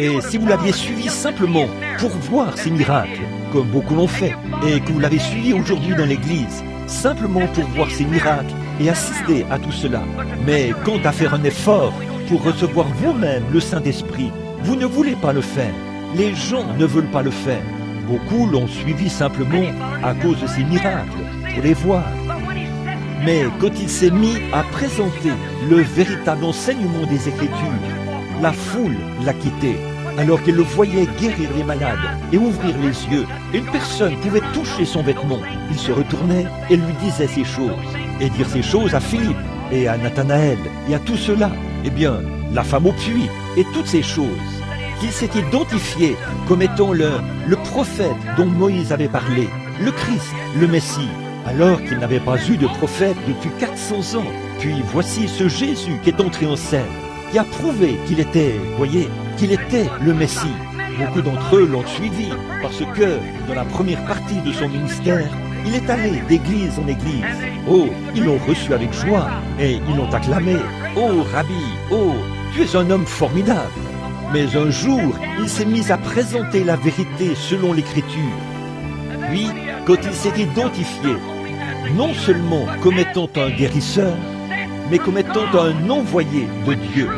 Et si vous l'aviez suivi simplement pour voir ces miracles, comme beaucoup l'ont fait, et que vous l'avez suivi aujourd'hui dans l'église, simplement pour voir ces miracles et assister à tout cela, mais quant à faire un effort pour recevoir vous-même le Saint-Esprit, vous ne voulez pas le faire. Les gens ne veulent pas le faire. Beaucoup l'ont suivi simplement à cause de ces miracles, pour les voir. Mais quand il s'est mis à présenter le véritable enseignement des Écritures, la foule l'a quitté, alors qu'elle le voyait guérir les malades et ouvrir les yeux. Une personne pouvait toucher son vêtement. Il se retournait et lui disait ces choses. Et dire ces choses à Philippe et à Nathanaël et à tout cela. Eh bien, la femme au puits et toutes ces choses. Qu'il s'est identifié comme étant le prophète dont Moïse avait parlé, le Christ, le Messie, alors qu'il n'avait pas eu de prophète depuis 400 ans. Puis voici ce Jésus qui est entré en scène, qui a prouvé qu'il était, voyez, qu'il était le Messie. Beaucoup d'entre eux l'ont suivi parce que, dans la première partie de son ministère, il est allé d'église en église. Oh, ils l'ont reçu avec joie et ils l'ont acclamé. Oh, Rabbi, oh, tu es un homme formidable. Mais un jour, il s'est mis à présenter la vérité selon l'Écriture. Puis, quand il s'est identifié, non seulement comme étant un guérisseur, mais comme étant un envoyé de Dieu,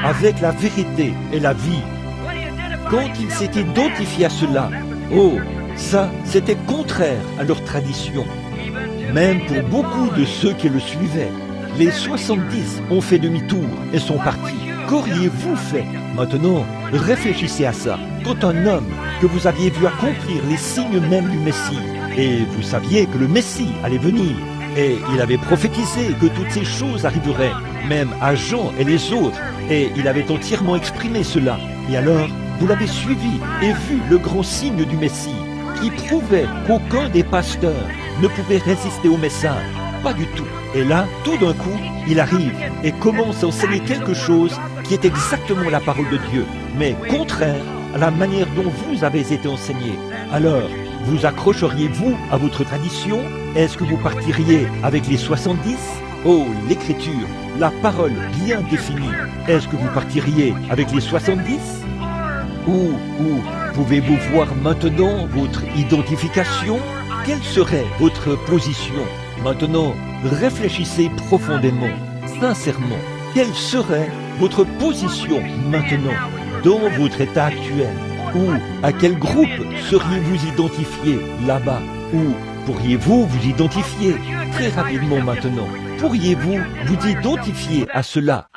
avec la vérité et la vie. Quand il s'est identifié à cela, oh, ça, c'était contraire à leur tradition. Même pour beaucoup de ceux qui le suivaient, les 70 ont fait demi-tour et sont partis. Qu'auriez-vous fait? Maintenant, réfléchissez à ça. Quand un homme que vous aviez vu accomplir les signes même du Messie, et vous saviez que le Messie allait venir, et il avait prophétisé que toutes ces choses arriveraient, même à Jean et les autres, et il avait entièrement exprimé cela. Et alors, vous l'avez suivi et vu le grand signe du Messie, qui prouvait qu'aucun des pasteurs ne pouvait résister au message. Pas du tout. Et là, tout d'un coup, il arrive et commence à enseigner quelque chose qui est exactement la parole de Dieu, mais contraire à la manière dont vous avez été enseigné. Alors, vous accrocheriez-vous à votre tradition? Est-ce que vous partiriez avec les 70? Oh, l'Écriture, la parole bien définie. Est-ce que vous partiriez avec les 70? Ou pouvez-vous voir maintenant votre identification? Quelle serait votre position? Maintenant, réfléchissez profondément, sincèrement. Quelle serait votre position maintenant, dans votre état actuel? Ou à quel groupe seriez-vous identifié là-bas? Ou pourriez-vous vous identifier très rapidement maintenant? Pourriez-vous vous identifier à cela?